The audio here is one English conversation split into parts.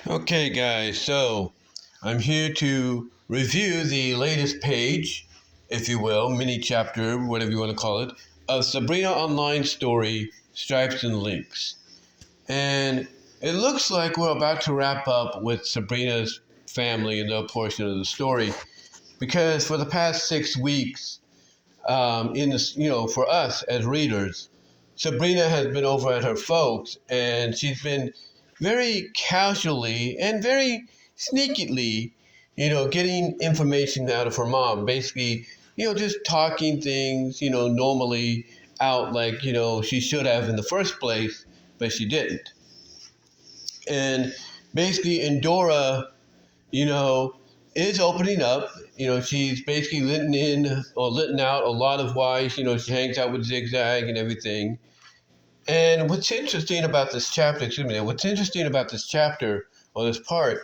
Okay, guys, so I'm here to review the latest page, if you will, mini chapter, whatever you want to call it, of Sabrina Online story, Stripes and Links. And it looks like we're about to wrap up with Sabrina's family and their portion of the story, because for the past 6 weeks, for us as readers, Sabrina has been over at her folks, and she's been very casually and very sneakily, getting information out of her mom. Basically, just talking things, normally out like, she should have in the first place, but she didn't. And basically, Endora, you know, is opening up. She's basically letting out a lot of why, she hangs out with Zig Zag and everything. And what's interesting about this chapter, what's interesting about this chapter or this part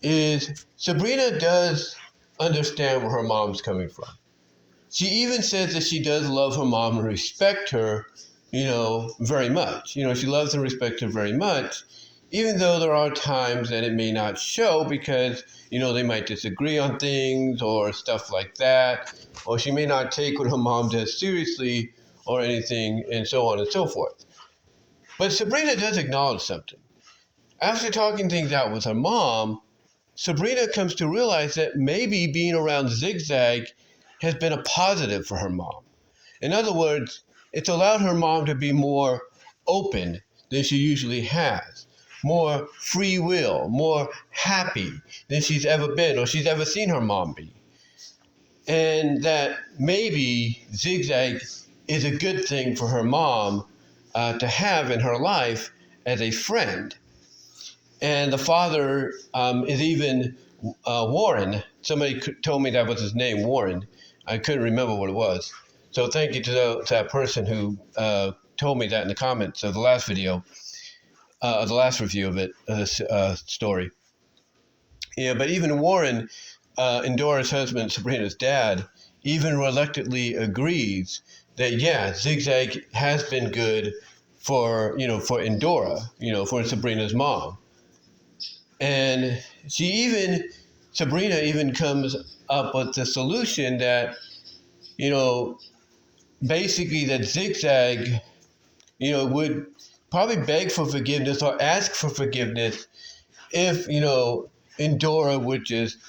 is Sabrina does understand where her mom's coming from. She even says that she does love her mom and respect her, very much. She loves and respects her very much, even though there are times that it may not show because, they might disagree on things or stuff like that, or she may not take what her mom does seriously or anything, and so on and so forth. But Sabrina does acknowledge something. After talking things out with her mom, Sabrina comes to realize that maybe being around Zig Zag has been a positive for her mom. In other words, it's allowed her mom to be more open than she usually has, more free will, more happy than she's ever been or she's ever seen her mom be. And that maybe Zig Zag is a good thing for her mom to have in her life as a friend. And the father is even Warren. Somebody told me that was his name, Warren. I couldn't remember what it was. So thank you to that person who told me that in the comments of the last video, the last review of it, this story. Yeah, but even Warren, Endora's husband, Sabrina's dad, even reluctantly agrees that, yeah, Zig Zag has been good for Endora, for Sabrina's mom. And Sabrina even comes up with the solution that, basically that Zig Zag, would probably beg for forgiveness or ask for forgiveness if, Endora would just,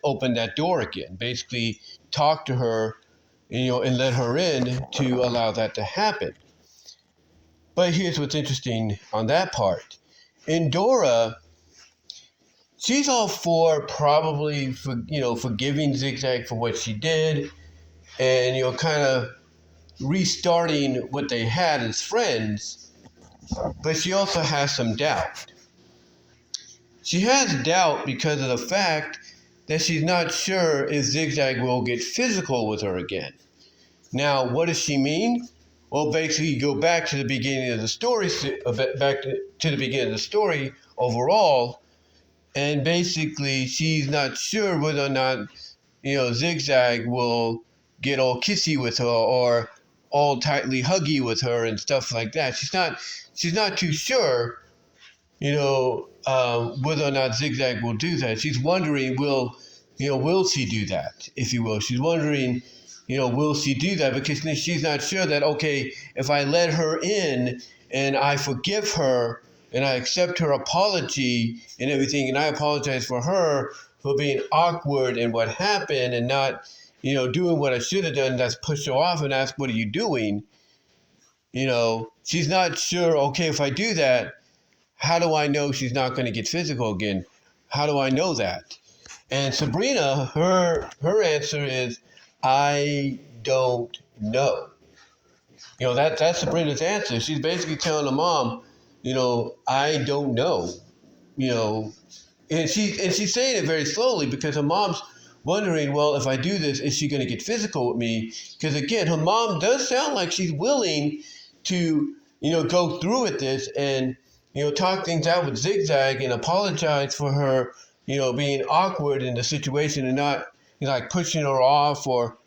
open that door again, basically talk to her, and let her in to allow that to happen. But here's what's interesting on that part. Endora, she's all for probably forgiving Zig Zag for what she did, and kind of restarting what they had as friends. But she also has some doubt. She has doubt because of the fact that she's not sure if Zig Zag will get physical with her again. Now, what does she mean? Well, basically, go back to the beginning of the story, overall, and basically, she's not sure whether or not, Zig Zag will get all kissy with her or all tightly huggy with her and stuff like that. She's not too sure, whether or not Zig Zag will do that. She's wondering, will she do that, if you will? She's wondering, will she do that? Because she's not sure that, okay, if I let her in and I forgive her and I accept her apology and everything, and I apologize for her for being awkward and what happened and not, doing what I should have done, that's push her off and ask, what are you doing? She's not sure, okay, if I do that, how do I know she's not going to get physical again? How do I know that? And Sabrina, her answer is, I don't know. That's Sabrina's answer. She's basically telling the mom, I don't know. And she's saying it very slowly because her mom's wondering, well, if I do this, is she going to get physical with me? Because again, her mom does sound like she's willing to, go through with this and, talk things out with Zig Zag and apologize for her, being awkward in the situation and not, like pushing her off or,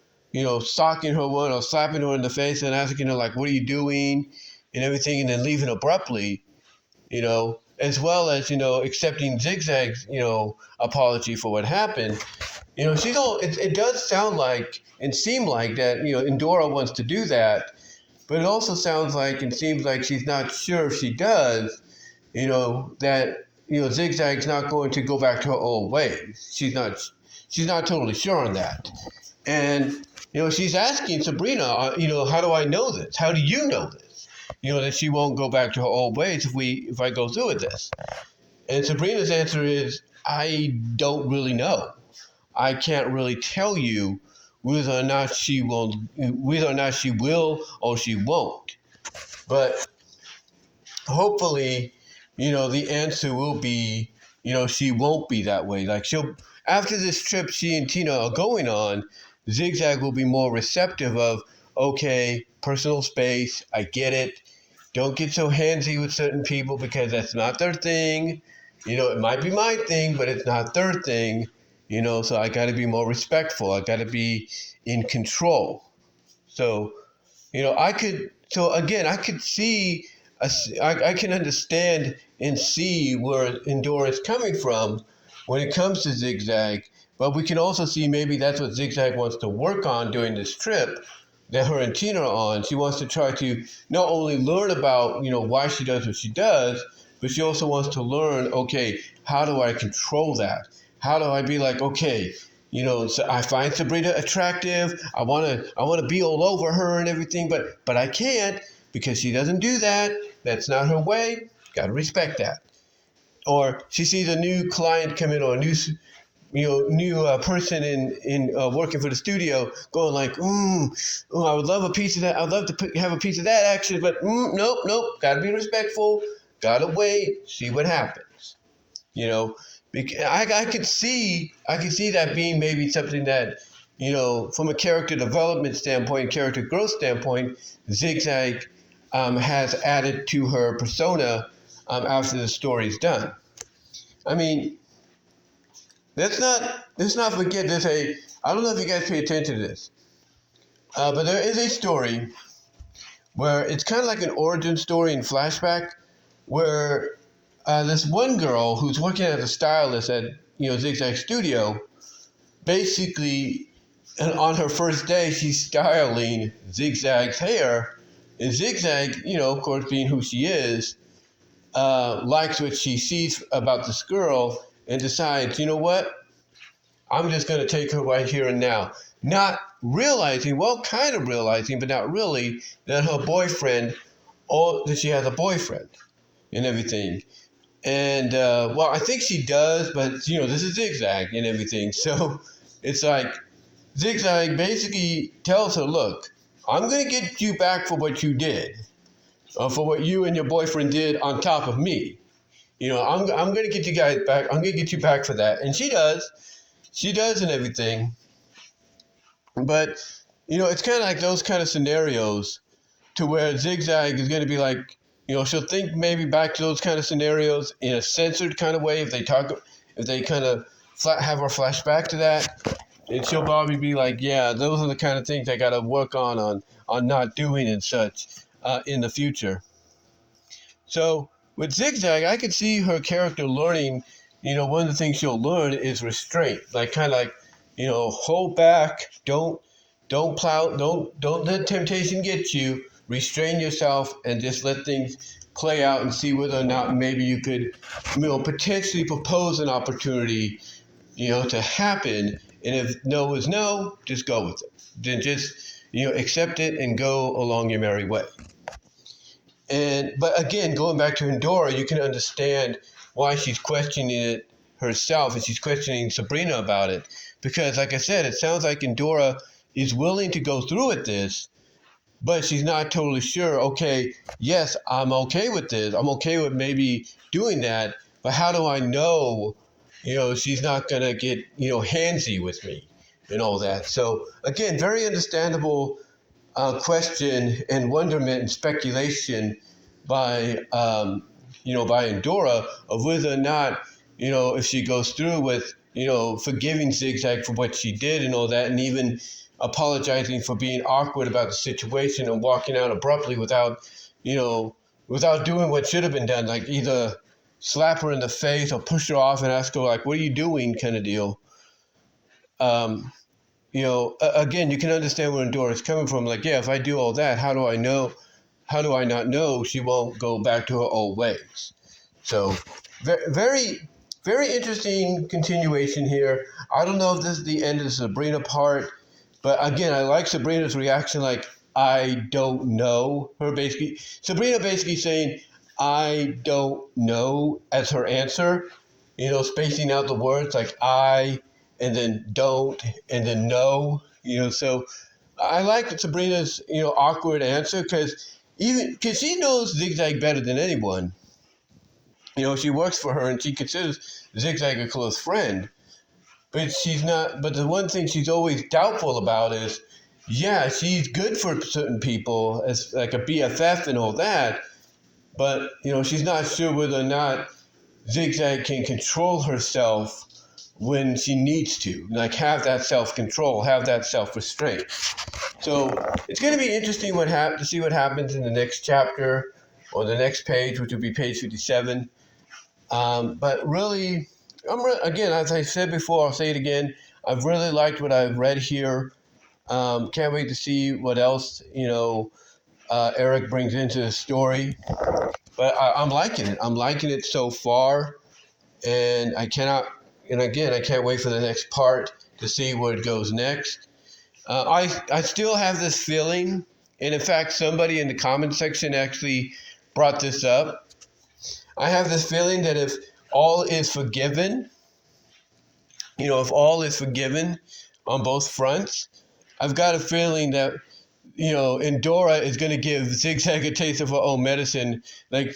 socking her one or slapping her in the face and asking her, like, what are you doing and everything, and then leaving abruptly, as well as, accepting Zig Zag's, apology for what happened. She's all, it does sound like and seem like that, Endora wants to do that, but it also sounds like and seems like she's not sure if she does, that, Zig Zag's not going to go back to her old ways. She's not totally sure on that. And, she's asking Sabrina, how do I know this? How do you know this? That she won't go back to her old ways if I go through with this. And Sabrina's answer is, I don't really know. I can't really tell you whether or not she will or she won't. But hopefully, the answer will be, she won't be that way. Like after this trip she and Tina are going on, Zig Zag will be more receptive of, okay, personal space, I get it. Don't get so handsy with certain people because that's not their thing. It might be my thing, but it's not their thing. So I got to be more respectful. I got to be in control. So, I could see, I can understand and see where Endora is coming from when it comes to Zig Zag, but we can also see maybe that's what Zig Zag wants to work on during this trip that her and Tina are on. She wants to try to not only learn about, why she does what she does, but she also wants to learn, okay, how do I control that? How do I be like, okay, so I find Sabrina attractive. I want to be all over her and everything, but I can't because she doesn't do that. That's not her way. Got to respect that. Or she sees a new client come in, or a new person in working for the studio, going like, I would love a piece of that. I'd love to have a piece of that action, but nope. Got to be respectful. Got to wait, see what happens. I could see that being maybe something that, from a character development standpoint, character growth standpoint, Zig Zag has added to her persona after the story's done. I mean, let's not forget there's I don't know if you guys pay attention to this, but there is a story where it's kind of like an origin story in flashback, where this one girl who's working as a stylist at Zig Zag Studio, basically, and on her first day, she's styling Zig Zag's hair, and Zig Zag, of course, being who she is, likes what she sees about this girl and decides, you know what, I'm just going to take her right here and now. Not realizing, well, kind of realizing, but not really, that her boyfriend, or that she has a boyfriend and everything. And, I think she does, but, this is Zig Zag and everything. So it's like Zig Zag basically tells her, look, I'm going to get you back for what you did, for what you and your boyfriend did on top of me. I'm going to get you guys back. I'm going to get you back for that. And she does. She does and everything. But, it's kind of like those kind of scenarios to where Zig Zag is going to be like, she'll think maybe back to those kind of scenarios in a censored kind of way if they kind of have her flash back to that. And she'll probably be like, yeah, those are the kind of things I got to work on not doing and such in the future. So with Zig Zag, I could see her character learning, one of the things she'll learn is restraint. Like kind of like, hold back, don't plow, don't let temptation get you. Restrain yourself and just let things play out and see whether or not maybe you could, potentially propose an opportunity, to happen. And if no is no, just go with it. Then just, accept it and go along your merry way. But again, going back to Endora, you can understand why she's questioning it herself, and she's questioning Sabrina about it. Because, like I said, it sounds like Endora is willing to go through with this, but she's not totally sure. Okay, yes, I'm okay with this. I'm okay with maybe doing that, but how do I know, she's not going to get, handsy with me and all that. So, again, very understandable question and wonderment and speculation by by Endora of whether or not if she goes through with forgiving Zig Zag for what she did and all that, and even apologizing for being awkward about the situation and walking out abruptly without without doing what should have been done, like either slap her in the face or push her off and ask her like, "What are you doing?" kind of deal. Um, again, you can understand where Endora is coming from. Like, yeah, if I do all that, how do I know? How do I not know she won't go back to her old ways? So, very, very interesting continuation here. I don't know if this is the end of the Sabrina part, but again, I like Sabrina's reaction. Like, I don't know. Sabrina basically saying, "I don't know" as her answer. Spacing out the words like "I" and then "don't" and then "no." So I like Sabrina's awkward answer because she knows Zig Zag better than anyone. She works for her and she considers Zig Zag a close friend. But she's not. But the one thing she's always doubtful about is, yeah, she's good for certain people as like a BFF and all that. But she's not sure whether or not Zig Zag can control herself when she needs to, like have that self-control, have that self-restraint. So it's going to be interesting to see what happens in the next chapter or the next page, which will be page 57. But really, again, as I said before, I'll say it again. I've really liked what I've read here. Can't wait to see what else Eric brings into the story. But I'm liking it. I'm liking it so far, and I cannot. And again, I can't wait for the next part to see where it goes next. I still have this feeling, and in fact, somebody in the comment section actually brought this up. I have this feeling that if all is forgiven, if all is forgiven on both fronts, I've got a feeling that Endora is going to give Zig Zag a taste of her own medicine. Like,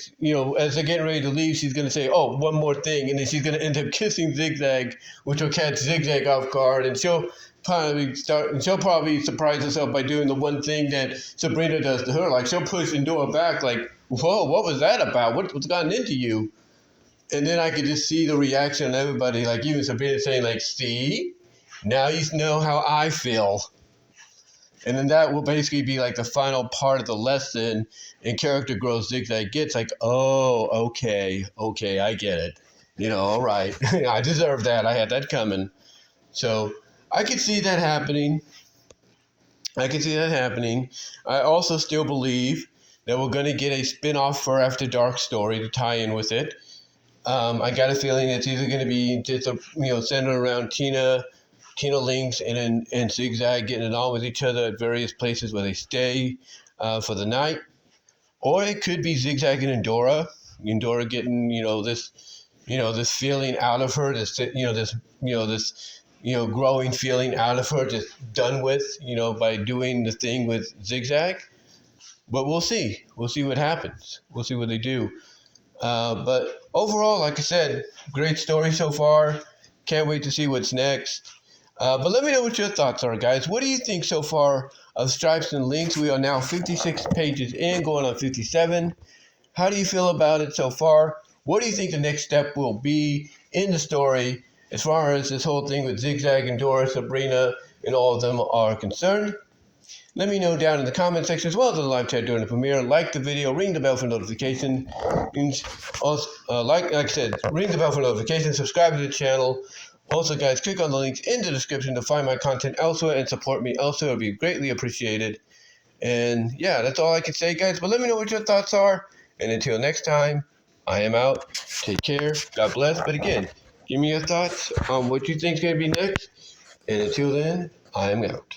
as they're getting ready to leave, she's going to say, "Oh, one more thing," and then she's going to end up kissing Zig Zag, which will catch Zig Zag off guard, and she'll probably surprise herself by doing the one thing that Sabrina does to her. Like, she'll push Endora back, like, "Whoa, what was that about? What's gotten into you?" And then I could just see the reaction of everybody, like even Sabrina saying, like, "See, now you know how I feel." And then that will basically be like the final part of the lesson and character growth Zig Zag gets like, "Oh, okay, I get it. All right. I deserve that. I had that coming." So I could see that happening. I also still believe that we're going to get a spin-off for After Dark story to tie in with it. I got a feeling it's either going to be just centered around Tina Links and Zig Zag getting it on with each other at various places where they stay for the night, or it could be Zig Zag and Endora getting this feeling out of her, this growing feeling out of her, just done with by doing the thing with Zig Zag. But we'll see. We'll see what happens. We'll see what they do. But overall, like I said, great story so far. Can't wait to see what's next. But let me know what your thoughts are, guys. What do you think so far of Stripes and Links? We are now 56 pages in, going on 57. How do you feel about it so far? What do you think the next step will be in the story as far as this whole thing with Zig Zag, Endora, Sabrina, and all of them are concerned? Let me know down in the comment section as well as in the live chat during the premiere. Like the video, ring the bell for notifications. Also, like I said, ring the bell for notifications, subscribe to the channel. Also, guys, click on the links in the description to find my content elsewhere and support me elsewhere. It would be greatly appreciated. And yeah, that's all I can say, guys. But let me know what your thoughts are. And until next time, I am out. Take care. God bless. But again, give me your thoughts on what you think is going to be next. And until then, I am out.